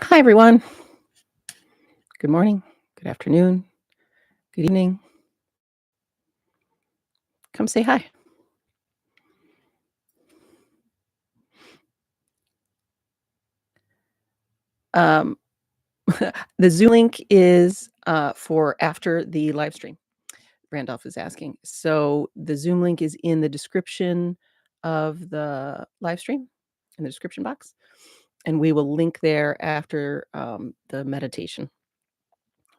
Hi, everyone. Good morning, good afternoon, good evening. Come say hi. Um, the Zoom link is for after the live stream. Randolph is asking. So the Zoom link is in the description of the live stream, in the description box, and we will link there after the meditation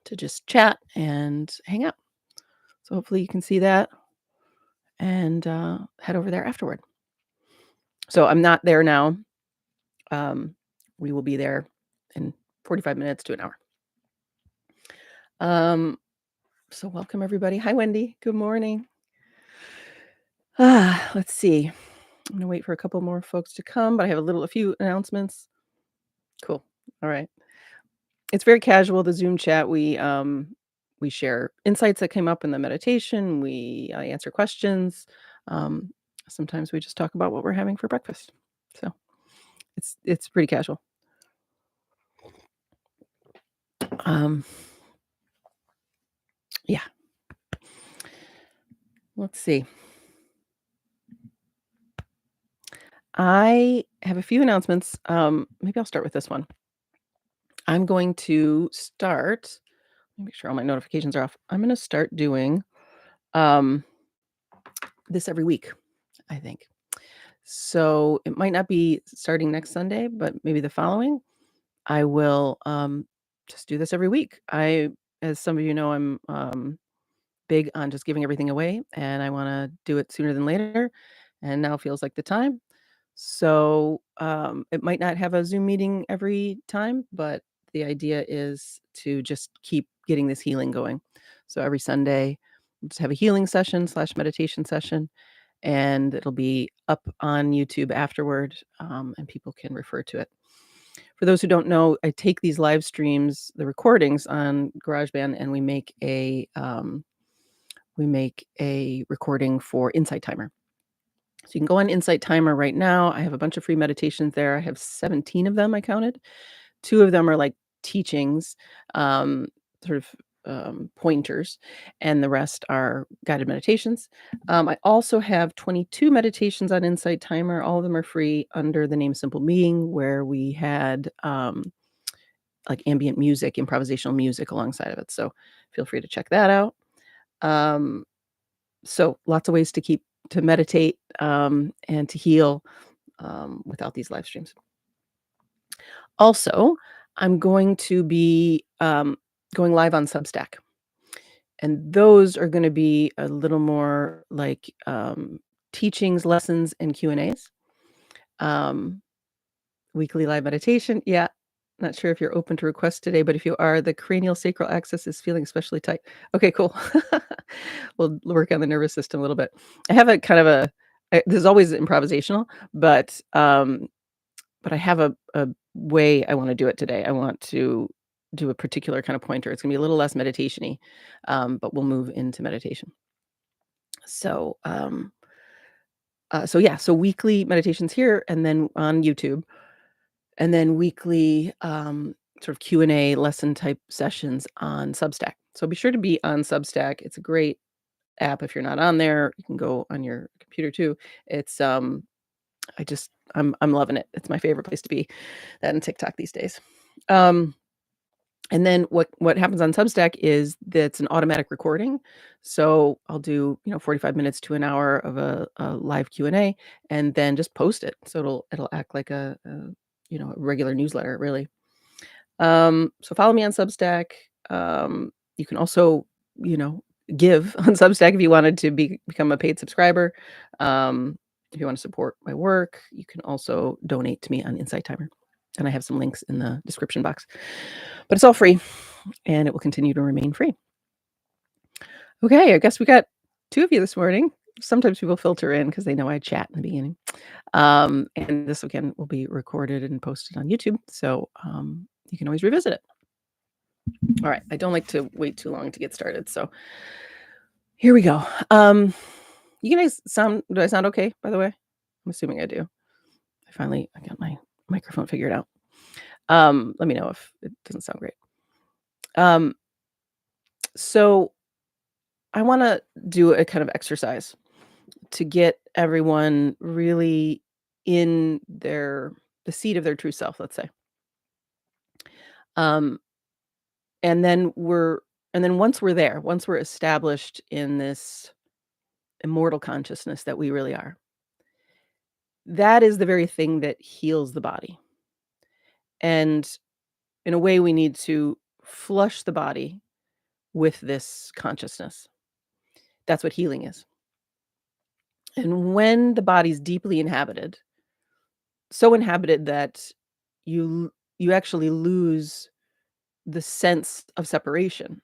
to just chat and hang out. So hopefully you can see that and head over there afterward. So I'm not there now. We will be there in 45 minutes to an hour. So welcome everybody. Hi, Wendy. Good morning. Let's see. I'm gonna wait for a couple more folks to come, but I have a few announcements. Cool. All right. It's very casual. The Zoom chat. We share insights that came up in the meditation. We answer questions. Um, Sometimes we just talk about what we're having for breakfast. So it's pretty casual. Yeah. Let's see. I have a few announcements. Maybe I'll start with this one. I'm going to start let me make sure all my notifications are off. I'm gonna start doing, um, this every week, I think. So, it might not be starting next Sunday, but maybe the following. I will, just do this every week. As some of you know, I'm, big on just giving everything away, and I wanna do it sooner than later, and now feels like the time. So, it might not have a Zoom meeting every time, but the idea is to just keep getting this healing going. So every Sunday, we'll just have a healing session slash meditation session, and it'll be up on YouTube afterward, and people can refer to it. For those who don't know, I take these live streams, the recordings on GarageBand, and we make a recording for Insight Timer. So you can go on Insight Timer right now. I have a bunch of free meditations there. I have 17 of them, I counted. 2 of them are like teachings, um, sort of pointers, and the rest are guided meditations. I also have 22 meditations on Insight Timer. All of them are free under the name Simple Being, where we had like ambient music, improvisational music alongside of it. So feel free to check that out. Um, so lots of ways to meditate and to heal without these live streams. Also, I'm going to be going live on Substack, and those are going to be a little more like teachings, lessons, and Q&As. Um, Weekly live meditation. Yeah, not sure if you're open to requests today, but if you are, the cranial sacral axis is feeling especially tight. Okay, cool. We'll work on the nervous system a little bit. I have a kind of this is always improvisational, but I have a way I wanna do it today. I want to do a particular kind of pointer. It's gonna be a little less meditation-y, but we'll move into meditation. So, yeah, so weekly meditations here and then on YouTube, and then weekly, sort of Q&A lesson type sessions on Substack. So be sure to be on Substack. It's a great app if you're not on there. You can go on your computer too. It's, I'm loving it. It's my favorite place to be, that and TikTok these days. And then what happens on Substack is that it's an automatic recording. So I'll do, 45 minutes to an hour of a live Q&A and then just post it. So it'll act like a regular newsletter, really. So follow me on Substack. You can also, give on Substack if you wanted to become a paid subscriber. If you want to support my work, you can also donate to me on Insight Timer. And I have some links in the description box. But it's all free, and it will continue to remain free. Okay, I guess we got 2 of you this morning. Sometimes people filter in because they know I chat in the beginning. And this, again, will be recorded and posted on YouTube, so, you can always revisit it. All right, I don't like to wait too long to get started, so here we go. You guys do I sound okay, by the way? I'm assuming I do. I got my microphone figured out. Let me know if it doesn't sound great. Um, so I wanna do a kind of exercise to get everyone really in the seat of their true self, let's say. Um, and then we're and then once we're there, once we're established in this immortal consciousness that we really are, that is the very thing that heals the body. And in a way, we need to flush the body with this consciousness. That's what healing is. And when the body's deeply inhabited, so inhabited that you actually lose the sense of separation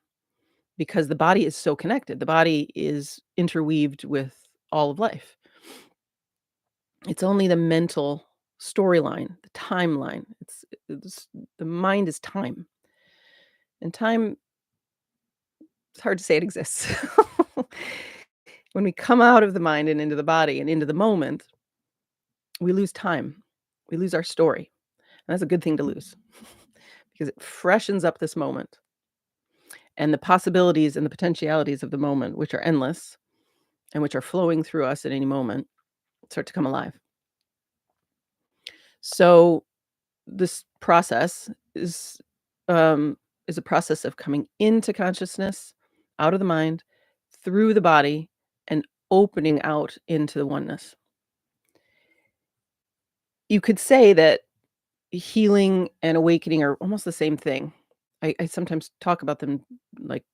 because the body is so connected. The body is interweaved with all of life. It's only the mental storyline, the timeline. It's the mind is time. And time, it's hard to say it exists. When we come out of the mind and into the body and into the moment, we lose time. We lose our story. And that's a good thing to lose because it freshens up this moment and the possibilities and the potentialities of the moment, which are endless and which are flowing through us at any moment, start to come alive. So this process um, is a process of coming into consciousness, out of the mind, through the body, and opening out into the oneness. You could say that healing and awakening are almost the same thing. I sometimes talk about them like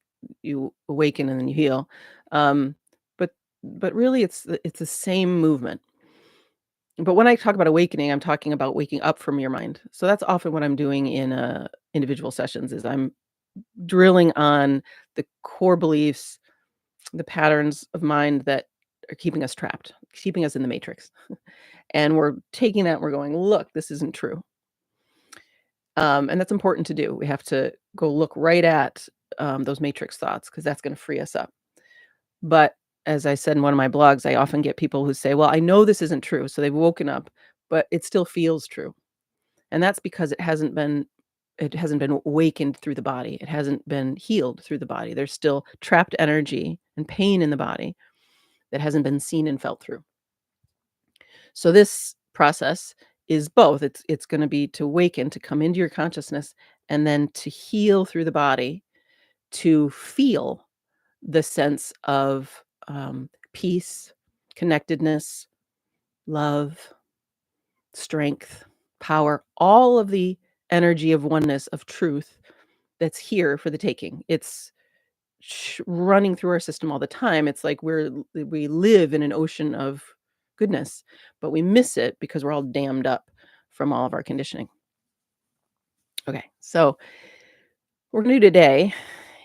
you awaken and then you heal, um, but really it's the same movement. But when I talk about awakening, I'm talking about waking up from your mind. So that's often what I'm doing in individual sessions is I'm drilling on the core beliefs, the patterns of mind that are keeping us trapped, keeping us in the matrix. And we're taking that and we're going, look, this isn't true. And that's important to do. We have to go look right at those matrix thoughts because that's going to free us up. But as I said in one of my blogs, I often get people who say, well, I know this isn't true. So they've woken up, but it still feels true. And that's because it hasn't been awakened through the body. It hasn't been healed through the body. There's still trapped energy and pain in the body that hasn't been seen and felt through. So this process is both. It's going to be to awaken, to come into your consciousness, and then to heal through the body, to feel the sense of peace, connectedness, love, strength, power, all of the energy of oneness, of truth that's here for the taking. It's running through our system all the time. It's like we live in an ocean of goodness, but we miss it because we're all dammed up from all of our conditioning. Okay, so what we're going to do today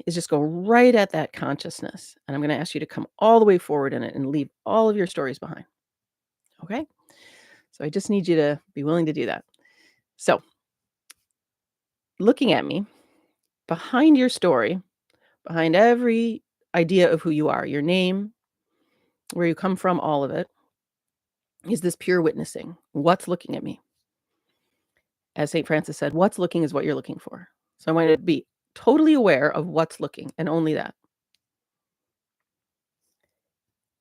is just go right at that consciousness, and I'm going to ask you to come all the way forward in it and leave all of your stories behind. Okay, so I just need you to be willing to do that. So, looking at me, behind your story, behind every idea of who you are, your name, where you come from, all of it, is this pure witnessing. What's looking at me? As St. Francis said, what's looking is what you're looking for. So I want you to be totally aware of what's looking and only that.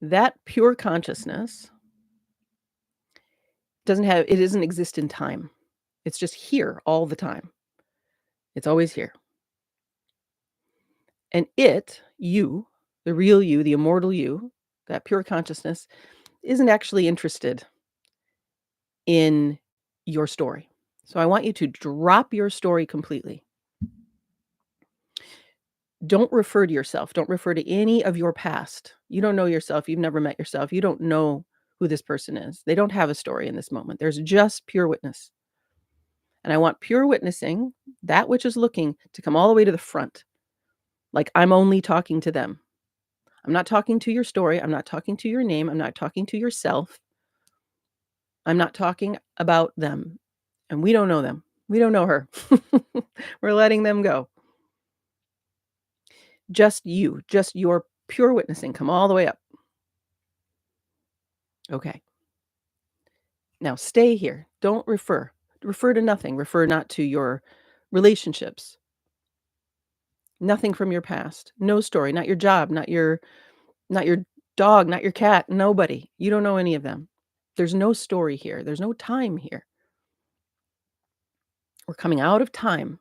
That pure consciousness it doesn't exist in time. It's just here all the time. It's always here. And you, the real you, the immortal you, that pure consciousness, isn't actually interested in your story. So I want you to drop your story completely. Don't refer to yourself. Don't refer to any of your past. You don't know yourself. You've never met yourself. You don't know who this person is. They don't have a story in this moment. There's just pure witness. And I want pure witnessing, that which is looking, to come all the way to the front. Like I'm only talking to them. I'm not talking to your story. I'm not talking to your name. I'm not talking to yourself. I'm not talking about them. And we don't know them. We don't know her. We're letting them go. Just you, just your pure witnessing. Come all the way up. Okay. Now stay here. Don't refer. refer to nothing. Refer not to your relationships, nothing from your past, no story, not your job, not your dog, not your cat, nobody. You don't know any of them. There's no story here. There's no time here. We're coming out of time.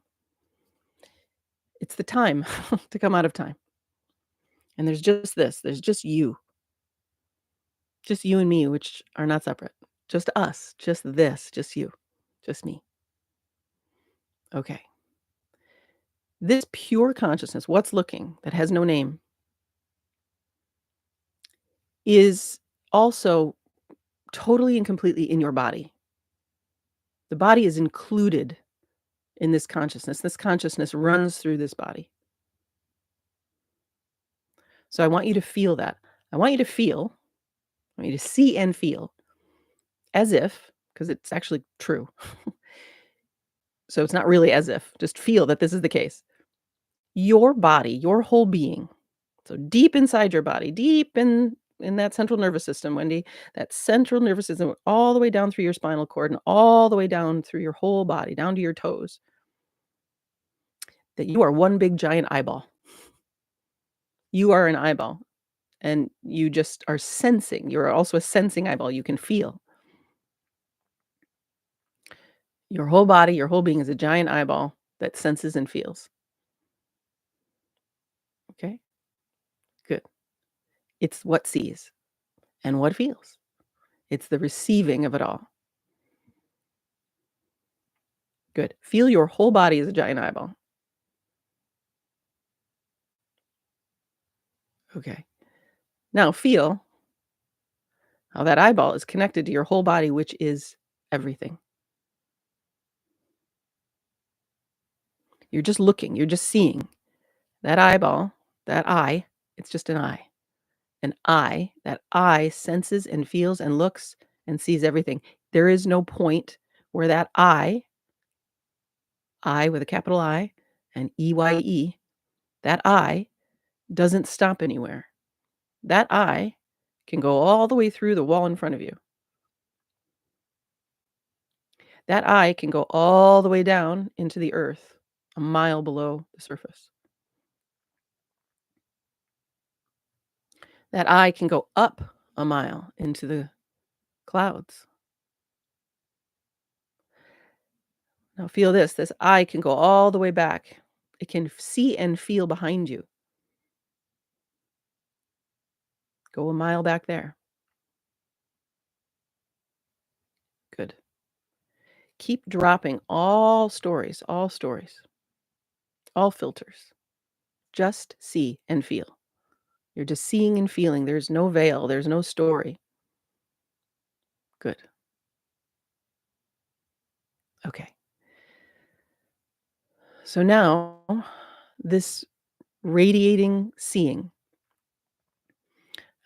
It's the time to come out of time. And there's just this. There's just you. Just you and me, which are not separate. Just us. Just this. Just you. Just me. Okay. This pure consciousness, what's looking, that has no name, is also totally and completely in your body. The body is included in this consciousness. This consciousness runs through this body. So I want you to feel that. I want you to feel, I want you to see and feel as if, because it's actually true. So it's not really as if, just feel that this is the case. Your body, your whole being, so deep inside your body, deep in that central nervous system, Wendy, that central nervous system all the way down through your spinal cord and all the way down through your whole body, down to your toes, that you are one big giant eyeball. You are an eyeball and you just are sensing. You're also a sensing eyeball. You can feel. Your whole body, your whole being is a giant eyeball that senses and feels. Okay, good. It's what sees and what feels. It's the receiving of it all. Good. Feel your whole body as a giant eyeball. Okay. Now feel how that eyeball is connected to your whole body, which is everything. You're just looking, you're just seeing. That eyeball, that eye, it's just an eye. An eye, that eye senses and feels and looks and sees everything. There is no point where that I with a capital I and EYE, that I doesn't stop anywhere. That I can go all the way through the wall in front of you. That eye can go all the way down into the earth, a mile below the surface. That eye can go up a mile into the clouds. Now feel this. This eye can go all the way back. It can see and feel behind you. Go a mile back there. Good. Keep dropping all stories, all filters. Just see and feel. You're just seeing and feeling. There's no veil. There's no story. Good. Okay. So now, this radiating seeing,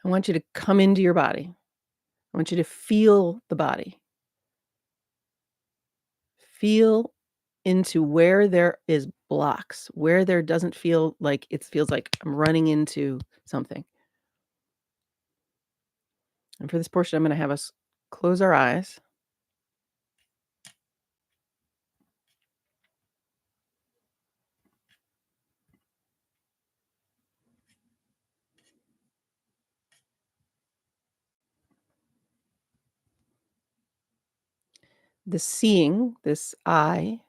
I want you to come into your body. I want you to feel the body. Feel into where there is blocks, where there doesn't feel like it feels like I'm running into something. And for this portion, I'm going to have us close our eyes. The seeing, this eye,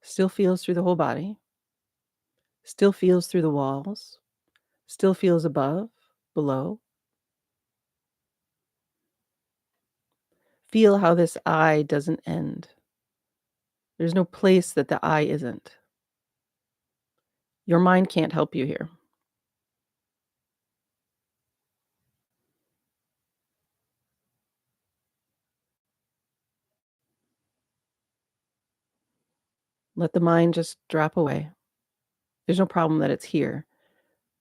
still feels through the whole body, still feels through the walls, still feels above, below. Feel how this eye doesn't end. There's no place that the eye isn't. Your mind can't help you here. Let the mind just drop away. There's no problem that it's here,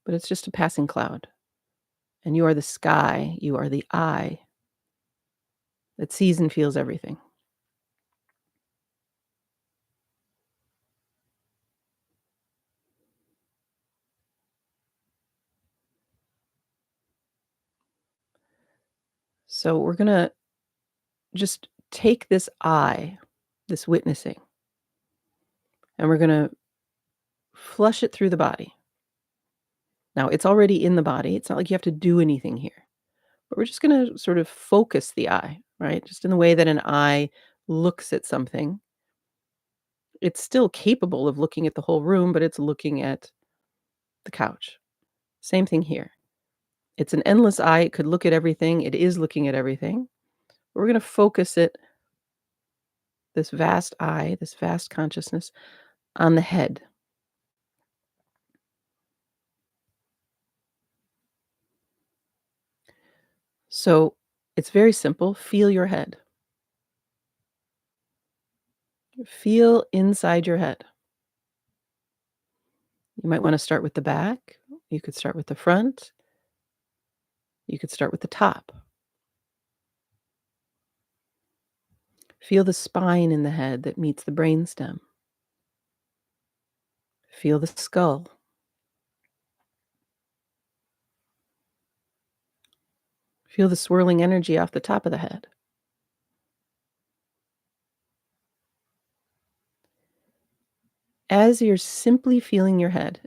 but it's just a passing cloud. And you are the sky, you are the eye that sees and feels everything. So we're going to just take this eye this witnessing, and we're gonna flush it through the body. Now, it's already in the body. It's not like you have to do anything here, but we're just gonna sort of focus the eye, right? Just in the way that an eye looks at something. It's still capable of looking at the whole room, but it's looking at the couch. Same thing here. It's an endless eye. It could look at everything. It is looking at everything. We're gonna focus it, this vast eye, this vast consciousness, on the head. So it's very simple. Feel your head. Feel inside your head. You might want to start with the back. You could start with the front. You could start with the top. Feel the spine in the head that meets the brainstem. Feel the skull. Feel the swirling energy off the top of the head. As you're simply feeling your head,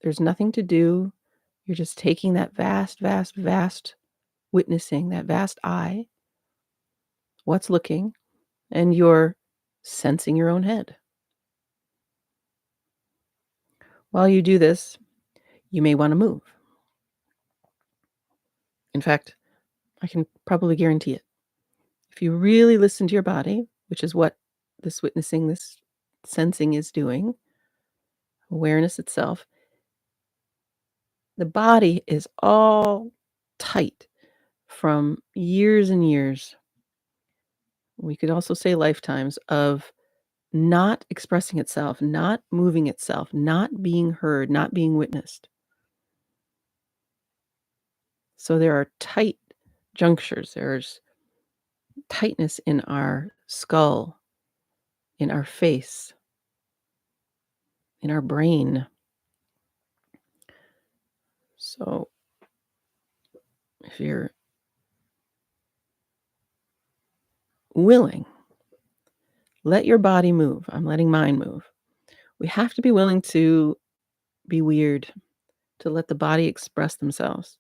there's nothing to do. You're just taking that vast, vast, vast witnessing, that vast eye, what's looking, and you're sensing your own head. While you do this, you may want to move. In fact, I can probably guarantee it. If you really listen to your body, which is what this witnessing, this sensing is doing, awareness itself, the body is all tight from years and years. We could also say lifetimes of not expressing itself, not moving itself, not being heard, not being witnessed. So there are tight junctures. There's tightness in our skull, in our face, in our brain. So if you're willing, let your body move. I'm letting mine move. We have to be willing to be weird, to let the body express themselves.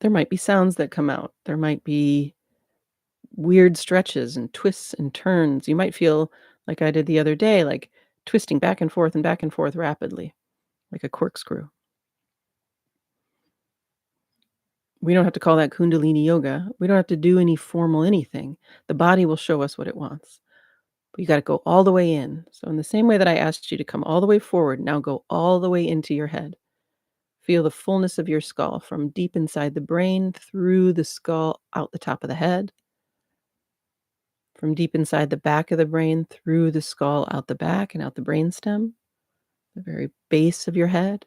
There might be sounds that come out. There might be weird stretches and twists and turns. You might feel like I did the other day, like twisting back and forth rapidly, like a corkscrew. We don't have to call that Kundalini yoga. We don't have to do any formal anything. The body will show us what it wants. But you got to go all the way in. So, in the same way that I asked you to come all the way forward, now go all the way into your head. Feel the fullness of your skull from deep inside the brain, through the skull, out the top of the head. From deep inside the back of the brain, through the skull, out the back and out the brainstem, the very base of your head.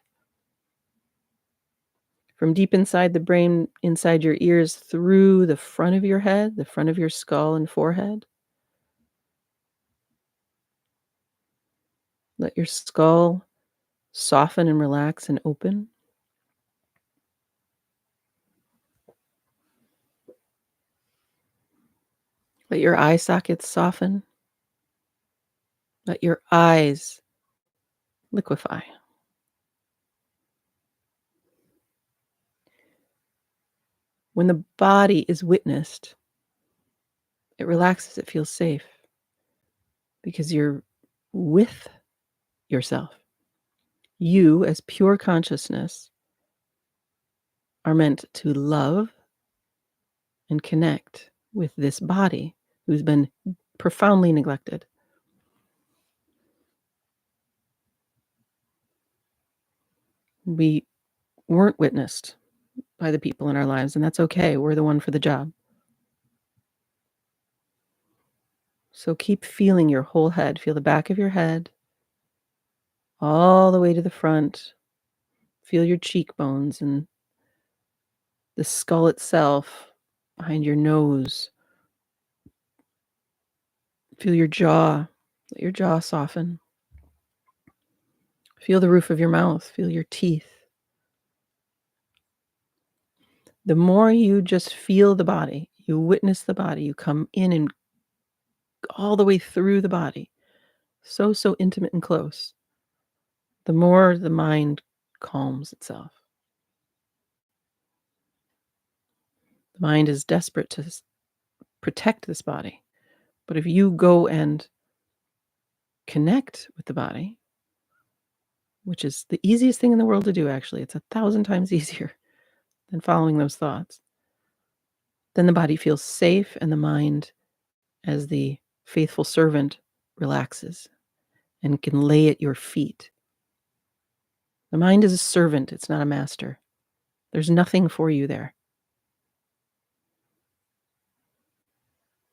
From deep inside the brain, inside your ears, through the front of your head, the front of your skull and forehead. Let your skull soften and relax and open. Let your eye sockets soften. Let your eyes liquefy. When the body is witnessed, it relaxes, it feels safe because you're with yourself. You, as pure consciousness, are meant to love and connect with this body who's been profoundly neglected. We weren't witnessed by the people in our lives, and that's okay. We're the one for the job. So keep feeling your whole head. Feel the back of your head all the way to the front. Feel your cheekbones and the skull itself behind your nose. Feel your jaw. Let your jaw soften. Feel the roof of your mouth. Feel your teeth. The more you just feel the body, You witness the body. You come in and all the way through the body. So, so intimate and close. The more the mind calms itself. The mind is desperate to protect this body. But if you go and connect with the body, which is the easiest thing in the world to do, actually, it's 1,000 times easier than following those thoughts, then the body feels safe and the mind, as the faithful servant, relaxes and can lay at your feet. The mind is a servant, it's not a master. There's nothing for you there.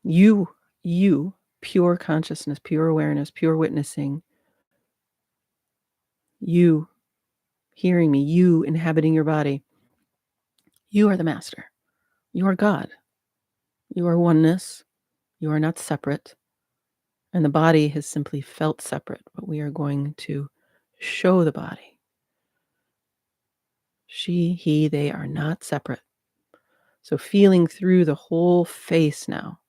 You, pure consciousness, pure awareness, pure witnessing, you hearing me, you inhabiting your body, you are the master. You are God. You are oneness. You are not separate. And the body has simply felt separate, but we are going to show the body. She, he, they are not separate. So feeling through the whole face now,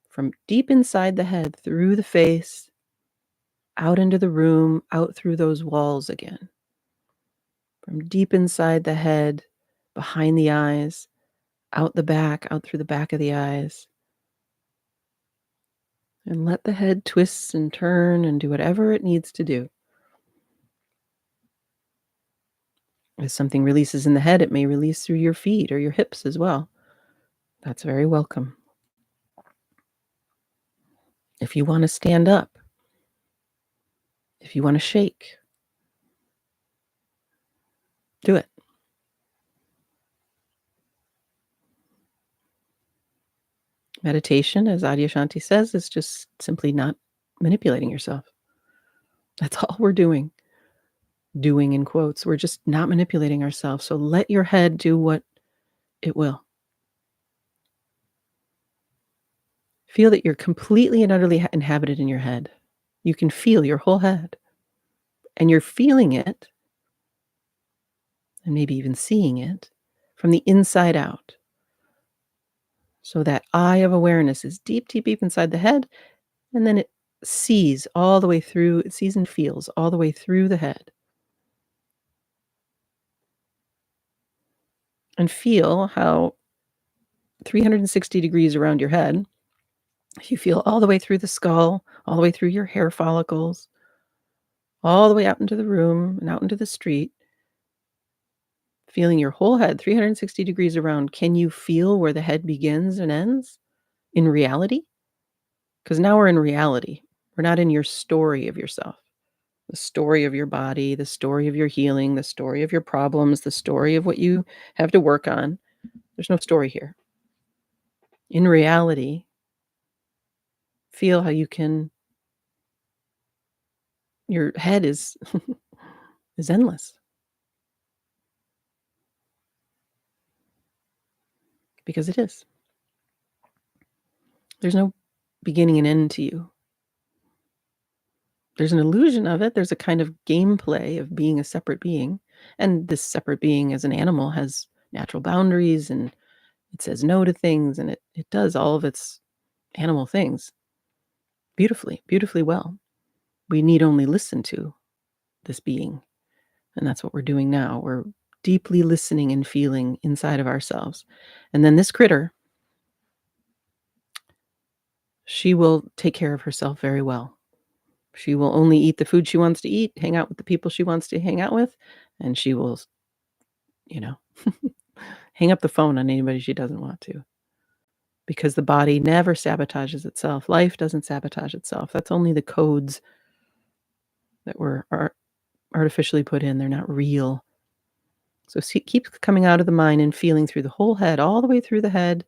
from deep inside the head, through the face, out into the room, out through those walls again. From deep inside the head, behind the eyes, out the back, out through the back of the eyes. And let the head twist and turn and do whatever it needs to do. If something releases in the head, it may release through your feet or your hips as well. That's very welcome. If you want to stand up, if you want to shake, do it. Meditation, as Adyashanti says, is just simply not manipulating yourself. That's all we're doing. Doing in quotes. We're just not manipulating ourselves. So let your head do what it will. Feel that you're completely and utterly inhabited in your head. You can feel your whole head. And you're feeling it, and maybe even seeing it, from the inside out. So that eye of awareness is deep, deep, deep inside the head, and then it sees all the way through, it sees and feels all the way through the head. And feel how 360 degrees around your head, you feel all the way through the skull, all the way through your hair follicles, all the way out into the room and out into the street, feeling your whole head 360 degrees around. Can you feel where the head begins and ends in reality? Because now we're in reality. We're not in your story of yourself, the story of your body, the story of your healing, the story of your problems, the story of what you have to work on. There's no story here. In reality, feel how you can, your head is is endless. Because it is. There's no beginning and end to you. There's an illusion of it. There's a kind of gameplay of being a separate being. And this separate being as an animal has natural boundaries and it says no to things and it does all of its animal things beautifully, beautifully well. We need only listen to this being. And that's what we're doing now. We're deeply listening and feeling inside of ourselves. And then this critter, she will take care of herself very well. She will only eat the food she wants to eat, hang out with the people she wants to hang out with, and she will, you know, hang up the phone on anybody she doesn't want to. Because the body never sabotages itself. Life doesn't sabotage itself. That's only the codes that were artificially put in. They're not real. So keep coming out of the mind and feeling through the whole head, all the way through the head,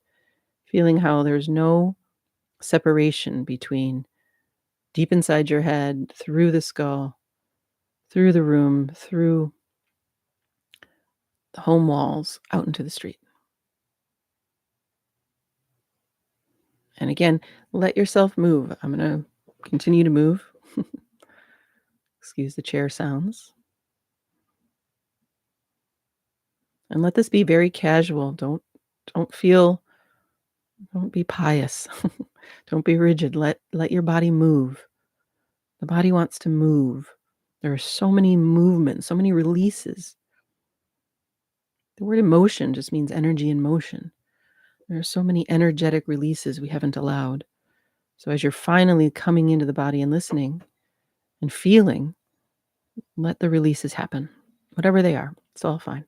feeling how there's no separation between deep inside your head, through the skull, through the room, through the home walls, out into the street. And again, let yourself move. I'm going to continue to move. Excuse the chair sounds. And let this be very casual. Don't feel Don't be pious. Don't be rigid. Let your body move. The body wants to move. There are so many movements, so many releases. The word emotion just means energy in motion. There are so many energetic releases we haven't allowed. So as you're finally coming into the body and listening and feeling, let the releases happen. Whatever they are, it's all fine.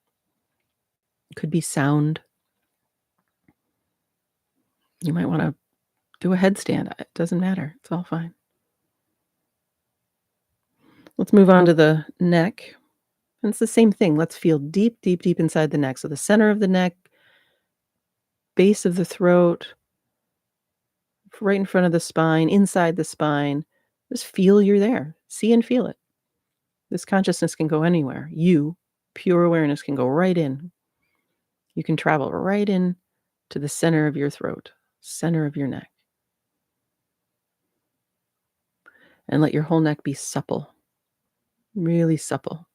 It could be sound. You might want to do a headstand. It doesn't matter. It's all fine. Let's move on to the neck. And it's the same thing. Let's feel deep, deep, deep inside the neck. So the center of the neck, base of the throat, right in front of the spine, inside the spine. Just feel you're there. See and feel it. This consciousness can go anywhere. You, pure awareness, can go right in. You can travel right in to the center of your throat, center of your neck. And let your whole neck be supple, really supple.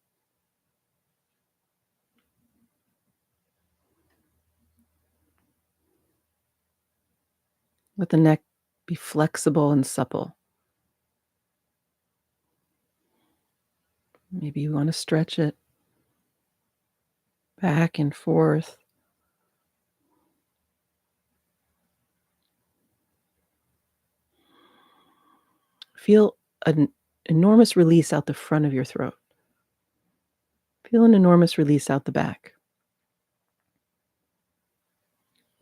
Let the neck be flexible and supple. Maybe you want to stretch it back and forth. Feel an enormous release out the front of your throat. Feel an enormous release out the back.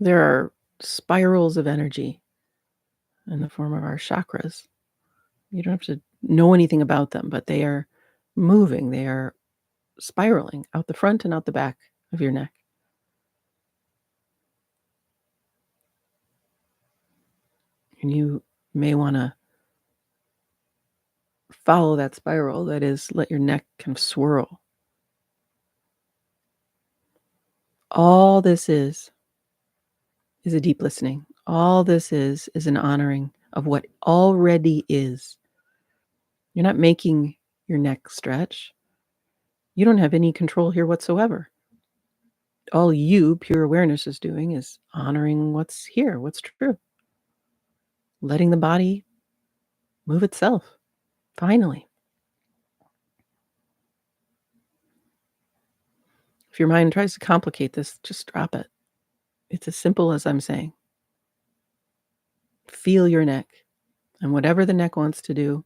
There are spirals of energy in the form of our chakras. You don't have to know anything about them, but they are moving. They are spiraling out the front and out the back of your neck. And you may want to follow that spiral. That is, let your neck kind of swirl. All this is a deep listening. All this is an honoring of what already is. You're not making your neck stretch. You don't have any control here whatsoever. All you, pure awareness, is doing is honoring what's here, what's true. Letting the body move itself, finally. If your mind tries to complicate this, just drop it. It's as simple as I'm saying. Feel your neck, and whatever the neck wants to do,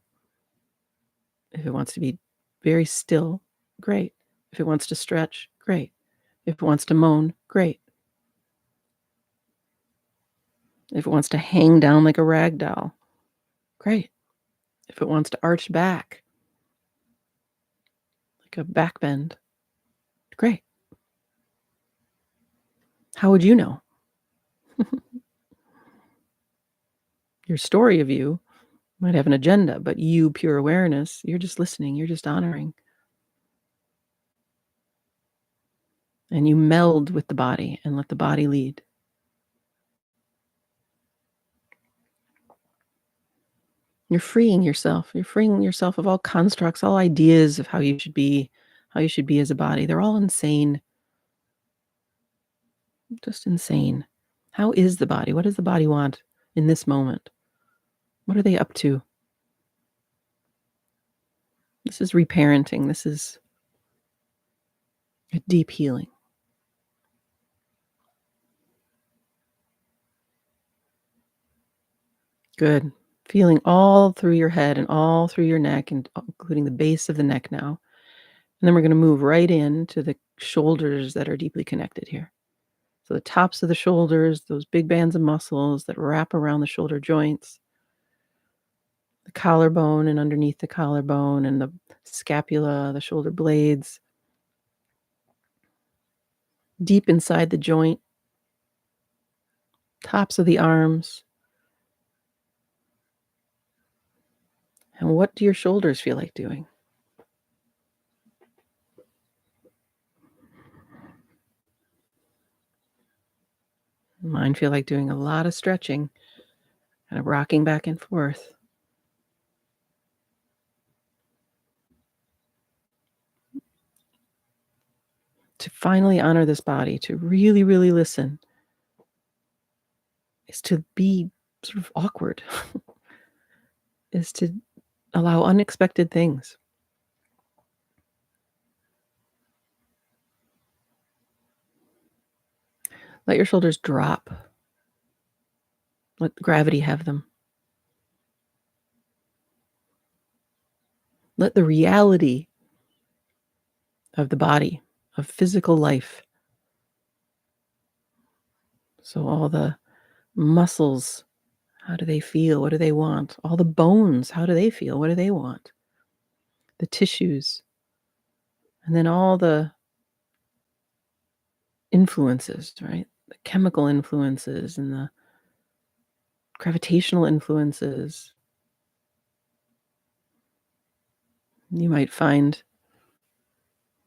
if it wants to be very still, great. If it wants to stretch, great. If it wants to moan, great. If it wants to hang down like a rag doll, great. If it wants to arch back, like a back bend, great. How would you know? Your story of you might have an agenda, but you, pure awareness, you're just listening, you're just honoring. And you meld with the body and let the body lead. You're freeing yourself. You're freeing yourself of all constructs, all ideas of how you should be as a body. They're all insane. Just insane. How is the body? What does the body want in this moment? What are they up to? This is reparenting. This is a deep healing. Good. Feeling all through your head and all through your neck, and including the base of the neck now. And then we're going to move right into the shoulders that are deeply connected here. So the tops of the shoulders, those big bands of muscles that wrap around the shoulder joints, the collarbone and underneath the collarbone, and the scapula, the shoulder blades, deep inside the joint, tops of the arms. And what do your shoulders feel like doing? Mine feel like doing a lot of stretching, kind of rocking back and forth. To finally honor this body, to really, really listen, is to be sort of awkward, is to allow unexpected things. Let your shoulders drop. Let gravity have them. Let the reality of the body, of physical life, so all the muscles, how do they feel? What do they want? All the bones, how do they feel? What do they want? The tissues, and then all the influences, right? The chemical influences and the gravitational influences. You might find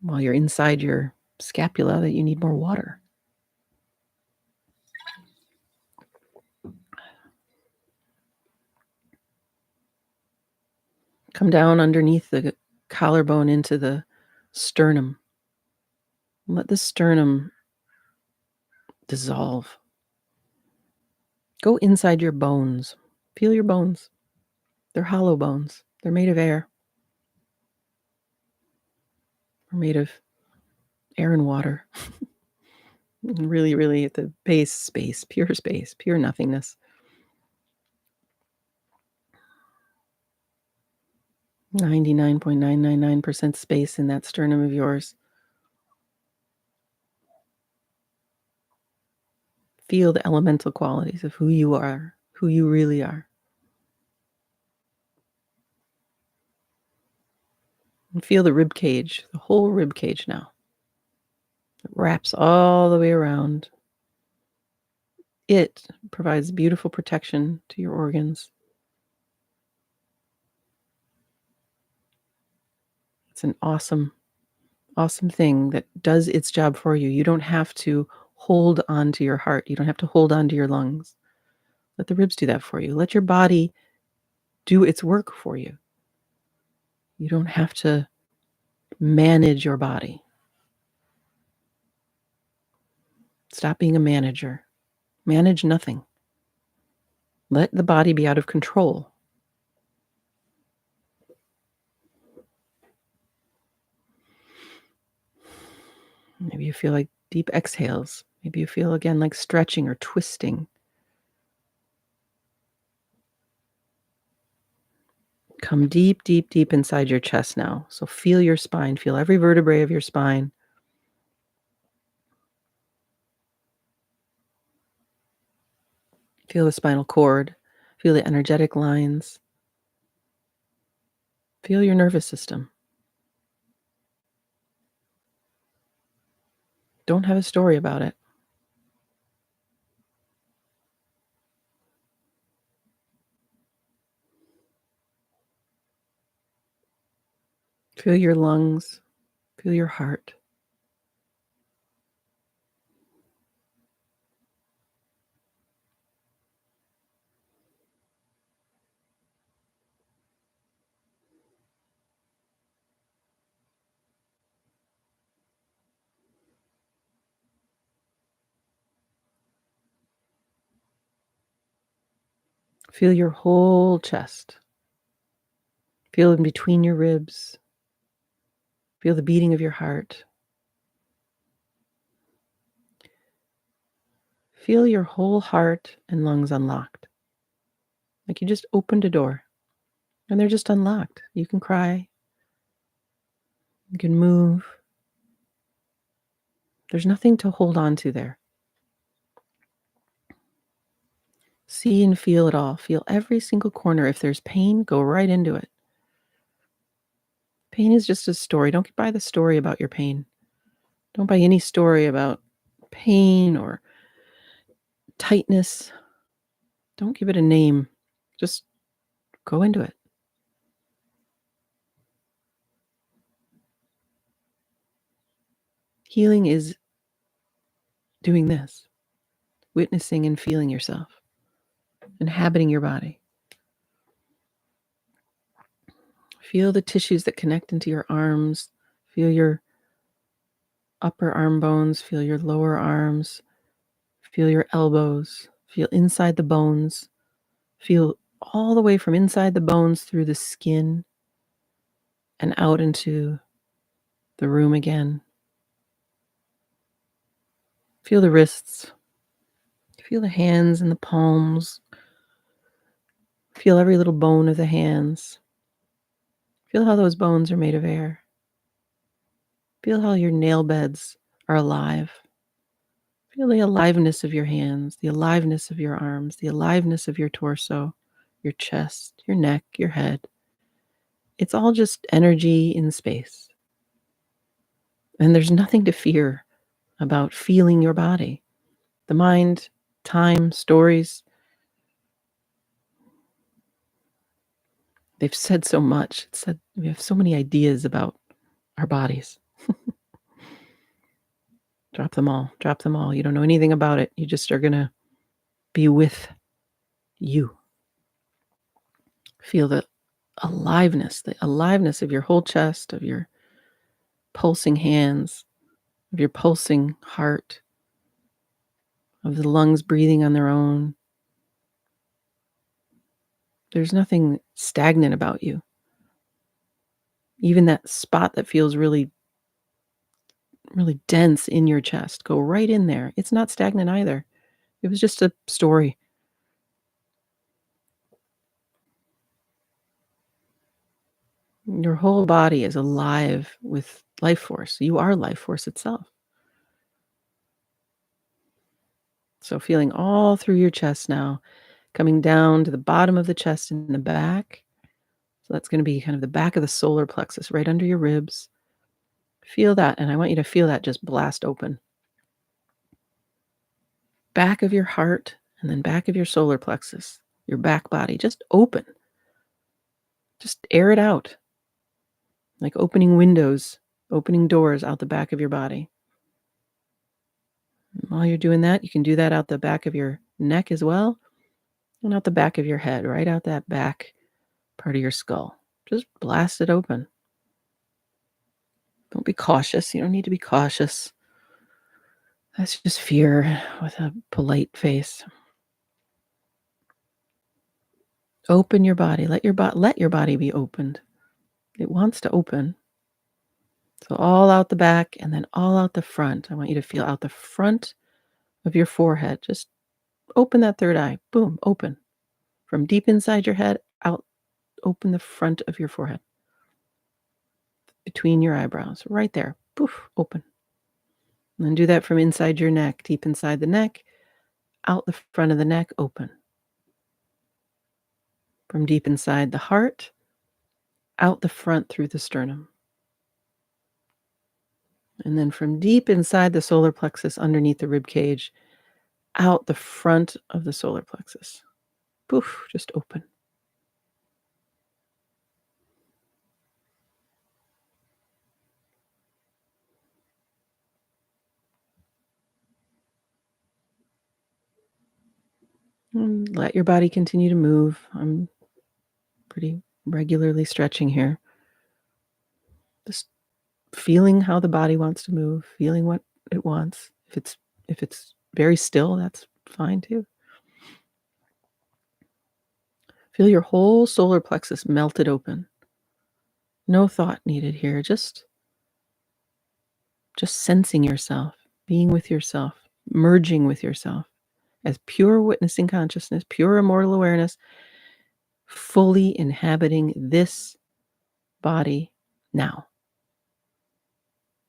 while you're inside your scapula that you need more water. Come down underneath the collarbone into the sternum. Let the sternum dissolve. Go inside your bones. Feel your bones. They're hollow bones. They're made of air. They're made of air and water. Really, really at the base, space, pure nothingness. 99.999% space in that sternum of yours. Feel the elemental qualities of who you are, who you really are. And feel the rib cage, the whole rib cage now. It wraps all the way around. It provides beautiful protection to your organs. It's an awesome, awesome thing that does its job for you. You don't have to hold on to your heart. You don't have to hold on to your lungs. Let the ribs do that for you. Let your body do its work for you. You don't have to manage your body. Stop being a manager. Manage nothing. Let the body be out of control. Maybe you feel like deep exhales. Maybe you feel again like stretching or twisting. Come deep, deep, deep inside your chest now. So feel your spine. Feel every vertebrae of your spine. Feel the spinal cord. Feel the energetic lines. Feel your nervous system. Don't have a story about it. Feel your lungs. Feel your heart. Feel your whole chest. Feel in between your ribs. Feel the beating of your heart. Feel your whole heart and lungs unlocked. Like you just opened a door and they're just unlocked. You can cry. You can move. There's nothing to hold on to there. See and feel it all. Feel every single corner. If there's pain, go right into it. Pain is just a story. Don't buy the story about your pain. Don't buy any story about pain or tightness. Don't give it a name. Just go into it. Healing is doing this, witnessing and feeling yourself, inhabiting your body. Feel the tissues that connect into your arms. Feel your upper arm bones. Feel your lower arms. Feel your elbows. Feel inside the bones. Feel all the way from inside the bones through the skin and out into the room again. Feel the wrists. Feel the hands and the palms. Feel every little bone of the hands. Feel how those bones are made of air. Feel how your nail beds are alive. Feel the aliveness of your hands, the aliveness of your arms, the aliveness of your torso, your chest, your neck, your head. It's all just energy in space. And there's nothing to fear about feeling your body. The mind, time, stories, they've said so much. It said we have so many ideas about our bodies. Drop them all. Drop them all. You don't know anything about it. You just are going to be with you. Feel the aliveness of your whole chest, of your pulsing hands, of your pulsing heart, of the lungs breathing on their own. There's nothing stagnant about you. Even that spot that feels really, really dense in your chest, go right in there. It's not stagnant either. It was just a story. Your whole body is alive with life force. You are life force itself. So feeling all through your chest now, coming down to the bottom of the chest in the back. So that's going to be kind of the back of the solar plexus, right under your ribs. Feel that, and I want you to feel that just blast open. Back of your heart, and then back of your solar plexus, your back body, just open. Just air it out. Like opening windows, opening doors out the back of your body. And while you're doing that, you can do that out the back of your neck as well, and out the back of your head, right out that back part of your skull. Just blast it open. Don't be cautious. You don't need to be cautious. That's just fear with a polite face. Open your body. Let your body be opened. It wants to open. So all out the back and then all out the front. I want you to feel out the front of your forehead. Just open that third eye. Boom, open. From deep inside your head, out, open the front of your forehead. Between your eyebrows, right there. Poof, open. And then do that from inside your neck, deep inside the neck, out the front of the neck, open. From deep inside the heart, out the front through the sternum. And then from deep inside the solar plexus, underneath the rib cage, out the front of the solar plexus. Poof, just open. And let your body continue to move. I'm pretty regularly stretching here. Just feeling how the body wants to move, feeling what it wants. If it's very still, that's fine too. Feel your whole solar plexus melted open. No thought needed here. Just sensing yourself, being with yourself, merging with yourself as pure witnessing consciousness, pure immortal awareness, fully inhabiting this body now.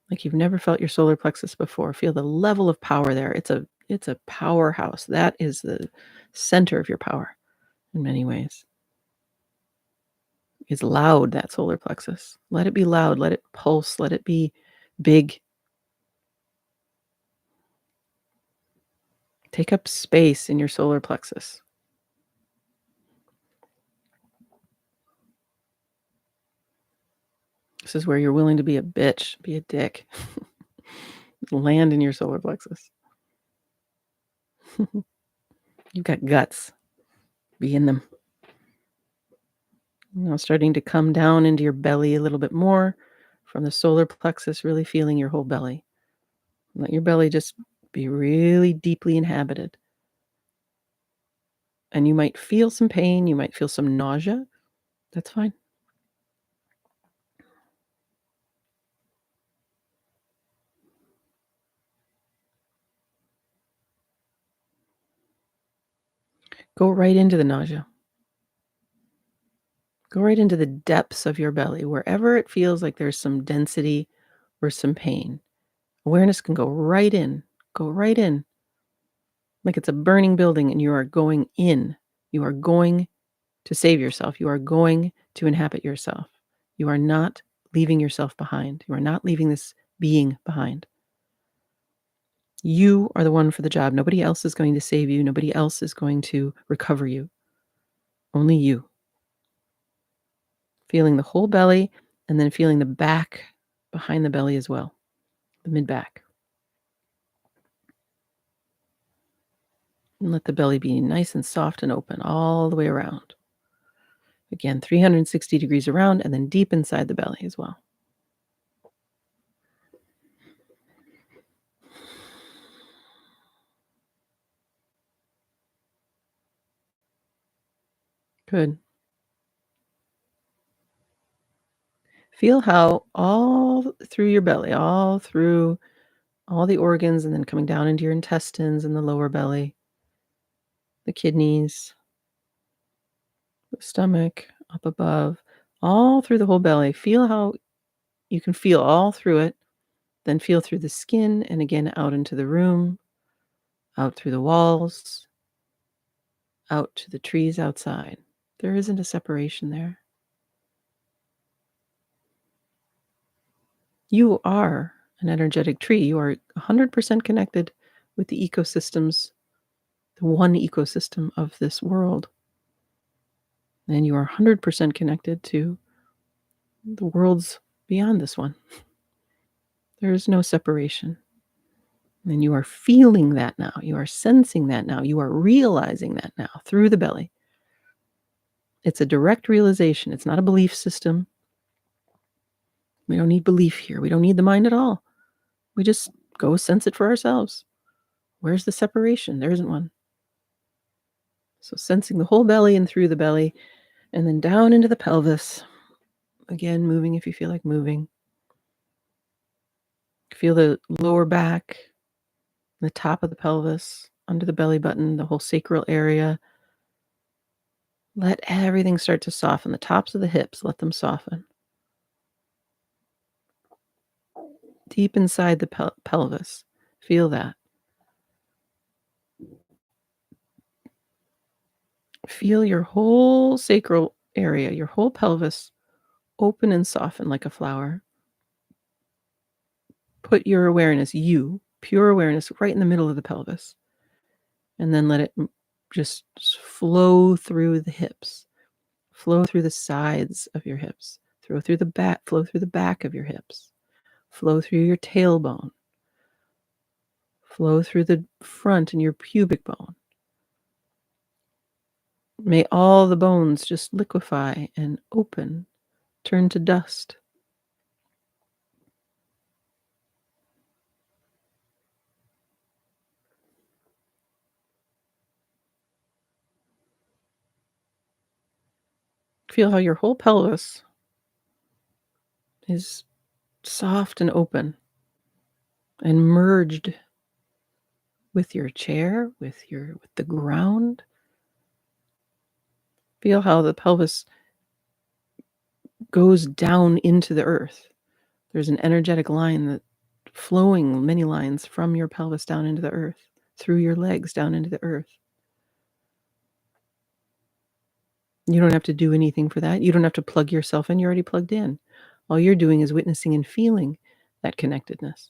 Like you've never felt your solar plexus before. Feel the level of power there. It's a powerhouse. That is the center of your power in many ways. It's loud, that solar plexus. Let it be loud. Let it pulse. Let it be big. Take up space in your solar plexus. This is where you're willing to be a bitch, be a dick. Land in your solar plexus. You've got guts. Be in them. Now starting to come down into your belly a little bit more from the solar plexus, really feeling your whole belly. Let your belly just be really deeply inhabited. And you might feel some pain, you might feel some nausea. That's fine. Go right into the nausea. Go right into the depths of your belly, wherever it feels like there's some density or some pain. Awareness can go right in. Go right in. Like it's a burning building and you are going in. You are going to save yourself. You are going to inhabit yourself. You are not leaving yourself behind. You are not leaving this being behind. You are the one for the job. Nobody else is going to save you. Nobody else is going to recover you. Only you. Feeling the whole belly and then feeling the back behind the belly as well, the mid back. And let the belly be nice and soft and open all the way around. Again, 360 degrees around and then deep inside the belly as well. Good. Feel how all through your belly, all through all the organs, and then coming down into your intestines and the lower belly, the kidneys, the stomach, up above, all through the whole belly. Feel how you can feel all through it, then feel through the skin and again out into the room, out through the walls, out to the trees outside. There isn't a separation there. You are an energetic tree. You are 100% connected with the ecosystems, the one ecosystem of this world. And you are 100% connected to the worlds beyond this one. There is no separation. And you are feeling that now. You are sensing that now. You are realizing that now through the belly. It's a direct realization. It's not a belief system. We don't need belief here. We don't need the mind at all. We just go sense it for ourselves. Where's the separation? There isn't one. So sensing the whole belly and through the belly, and then down into the pelvis. Again, moving if you feel like moving. Feel the lower back, the top of the pelvis, under the belly button, the whole sacral area. Let everything start to soften. The tops of the hips, let them soften. Deep inside the pelvis, feel that. Feel your whole sacral area, your whole pelvis open and soften like a flower. Put your awareness, pure awareness, right in the middle of the pelvis. And then let it just flow through the hips, flow through the sides of your hips, flow through the back of your hips, flow through your tailbone, flow through the front and your pubic bone. May all the bones just liquefy and open, turn to dust. Feel how your whole pelvis is soft and open and merged with your chair, with the ground. Feel how the pelvis goes down into the earth. There's an energetic line that flowing, many lines from your pelvis down into the earth, through your legs down into the earth. You don't have to do anything for that. You don't have to plug yourself in. You're already plugged in. All you're doing is witnessing and feeling that connectedness.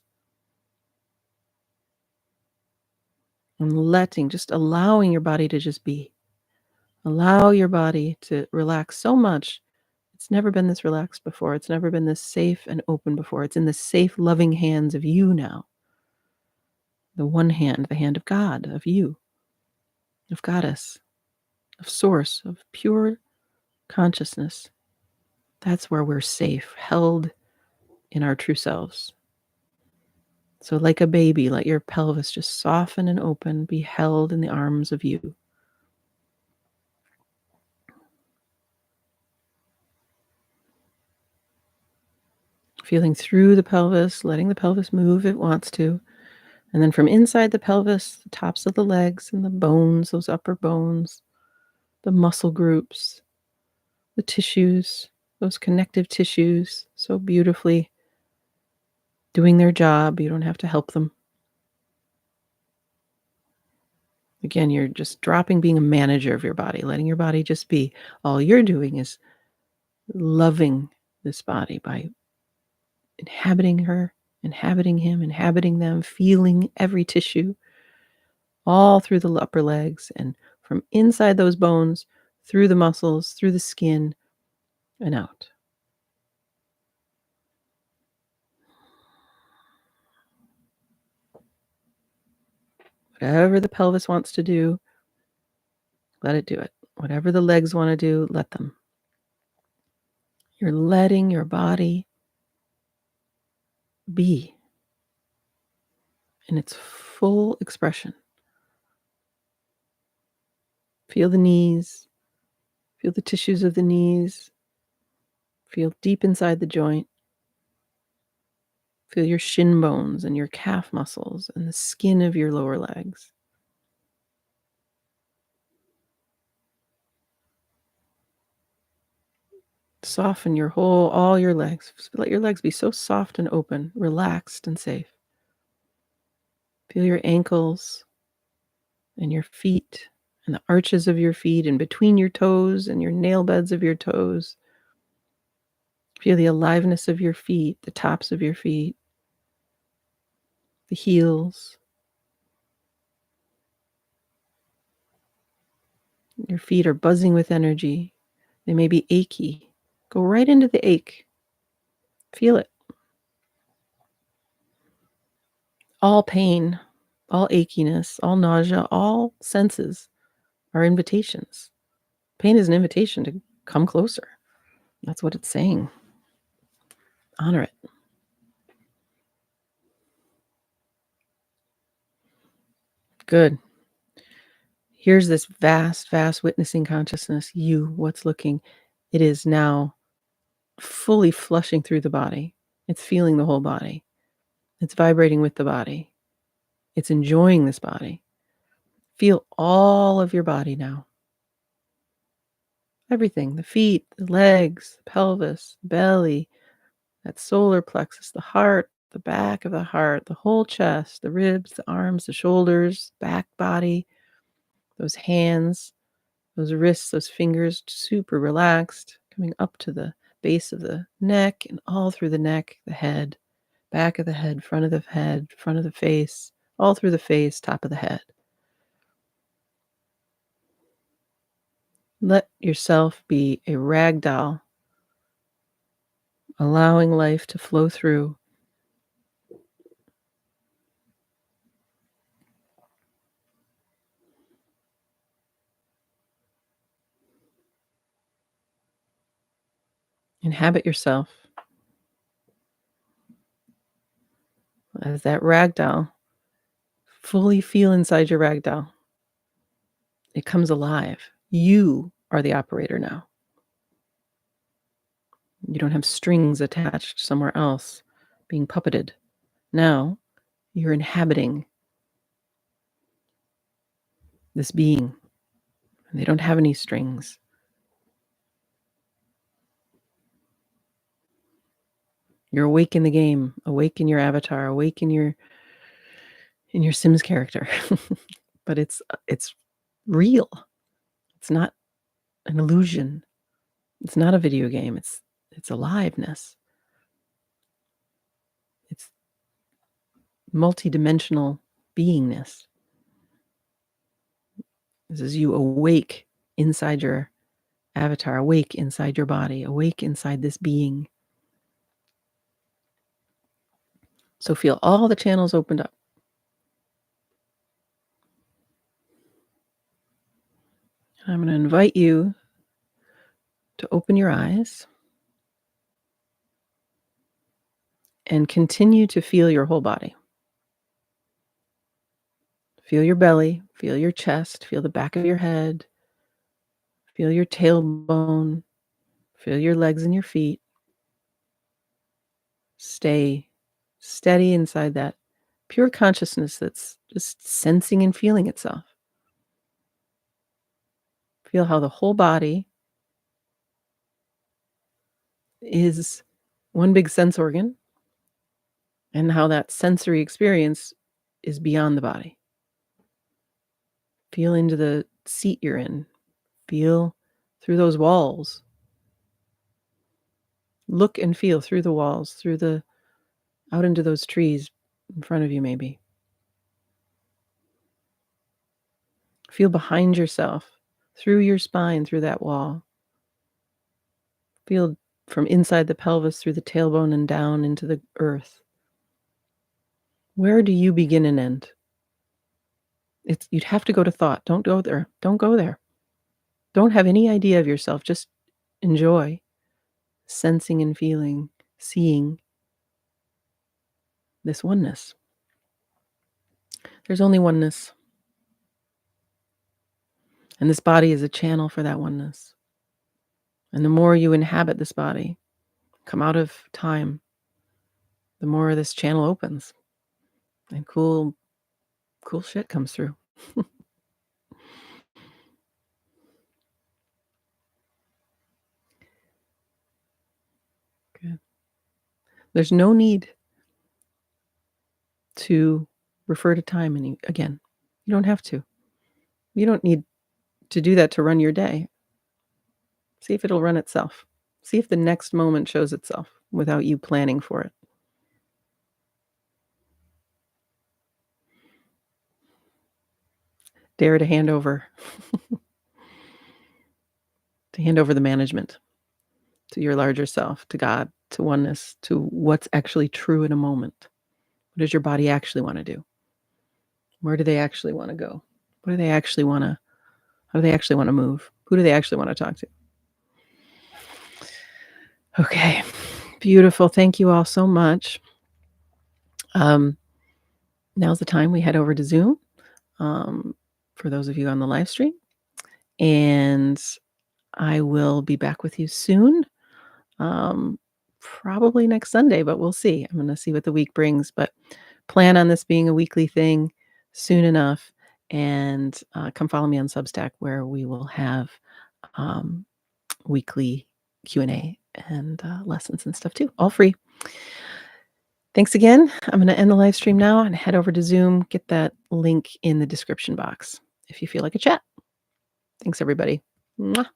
And just allowing your body to just be. Allow your body to relax so much. It's never been this relaxed before. It's never been this safe and open before. It's in the safe, loving hands of you now. The one hand, the hand of God, of you, of Goddess, of Source, of pure consciousness. That's where we're safe, held in our true selves. So like a baby, let your pelvis just soften and open, be held in the arms of you. feeling through the pelvis, letting the pelvis move if it wants to. And then from inside the pelvis, the tops of the legs and the bones, those upper bones, the muscle groups, the tissues, those connective tissues, so beautifully doing their job. You don't have to help them. Again, you're just dropping being a manager of your body, letting your body just be. All you're doing is loving this body by inhabiting her, inhabiting him, inhabiting them, feeling every tissue all through the upper legs and from inside those bones, through the muscles, through the skin, and out. Whatever the pelvis wants to do, let it do it. Whatever the legs want to do, let them. You're letting your body be in its full expression. Feel the knees, feel the tissues of the knees, feel deep inside the joint. Feel your shin bones and your calf muscles and the skin of your lower legs. Soften all your legs. Let your legs be so soft and open, relaxed and safe. Feel your ankles and your feet and the arches of your feet and between your toes and your nail beds of your toes. Feel the aliveness of your feet, the tops of your feet, the heels. Your feet are buzzing with energy. They may be achy. Go right into the ache. Feel it. All pain, all achiness, all nausea, all senses are invitations. Pain is an invitation to come closer. That's what it's saying. Honor it. Good. Here's this vast, vast witnessing consciousness. You, what's looking. It is now fully flushing through the body. It's feeling the whole body. It's vibrating with the body. It's enjoying this body. Feel all of your body now. Everything, the feet, the legs, the pelvis, the belly, that solar plexus, the heart, the back of the heart, the whole chest, the ribs, the arms, the shoulders, back body, those hands, those wrists, those fingers, super relaxed, coming up to the base of the neck and all through the neck, the head, back of the head, front of the head, front of the face, all through the face, top of the head. Let yourself be a rag doll, allowing life to flow through. Inhabit yourself as that rag doll. Fully feel inside your rag doll. It comes alive. You are the operator now. You don't have strings attached somewhere else being puppeted. Now you're inhabiting this being. And they don't have any strings. You're awake in the game, awake in your avatar, awake in your Sims character. But it's real. It's not an illusion. It's not a video game. It's aliveness. It's multidimensional beingness. This is you awake inside your avatar, awake inside your body, awake inside this being. So feel all the channels opened up. I'm going to invite you to open your eyes and continue to feel your whole body. Feel your belly, feel your chest, feel the back of your head, feel your tailbone, feel your legs and your feet. Stay steady inside that pure consciousness that's just sensing and feeling itself. Feel how the whole body is one big sense organ and how that sensory experience is beyond the body. Feel into the seat you're in. Feel through those walls. Look and feel through the walls, through the out into those trees in front of you maybe. Feel behind yourself, through your spine, through that wall. Feel from inside the pelvis through the tailbone and down into the earth. Where do you begin and end? You'd have to go to thought. Don't go there. Don't go there. Don't have any idea of yourself. Just enjoy sensing and feeling, seeing this oneness. There's only oneness. And this body is a channel for that oneness. And the more you inhabit this body, come out of time, the more this channel opens and cool shit comes through. Good. There's no need to refer to time again. You don't have to. You don't need to do that to run your day. See if it'll run itself. See if the next moment shows itself without you planning for it. Dare to hand over the management to your larger self, to God, to oneness, to what's actually true in a moment. What does your body actually want to do? Where do they actually want to go? What do they actually want to, how do they actually want to move? Who do they actually want to talk to? Okay, beautiful. Thank you all so much. Now's the time we head over to Zoom for those of you on the live stream. And I will be back with you soon. Probably next Sunday, but we'll see. I'm going to see what the week brings, but plan on this being a weekly thing soon enough. And come follow me on Substack, where we will have weekly Q&A and lessons and stuff too, all free. Thanks again. I'm going to end the live stream now and head over to Zoom. Get that link in the description box if you feel like a chat. Thanks, everybody. Mwah.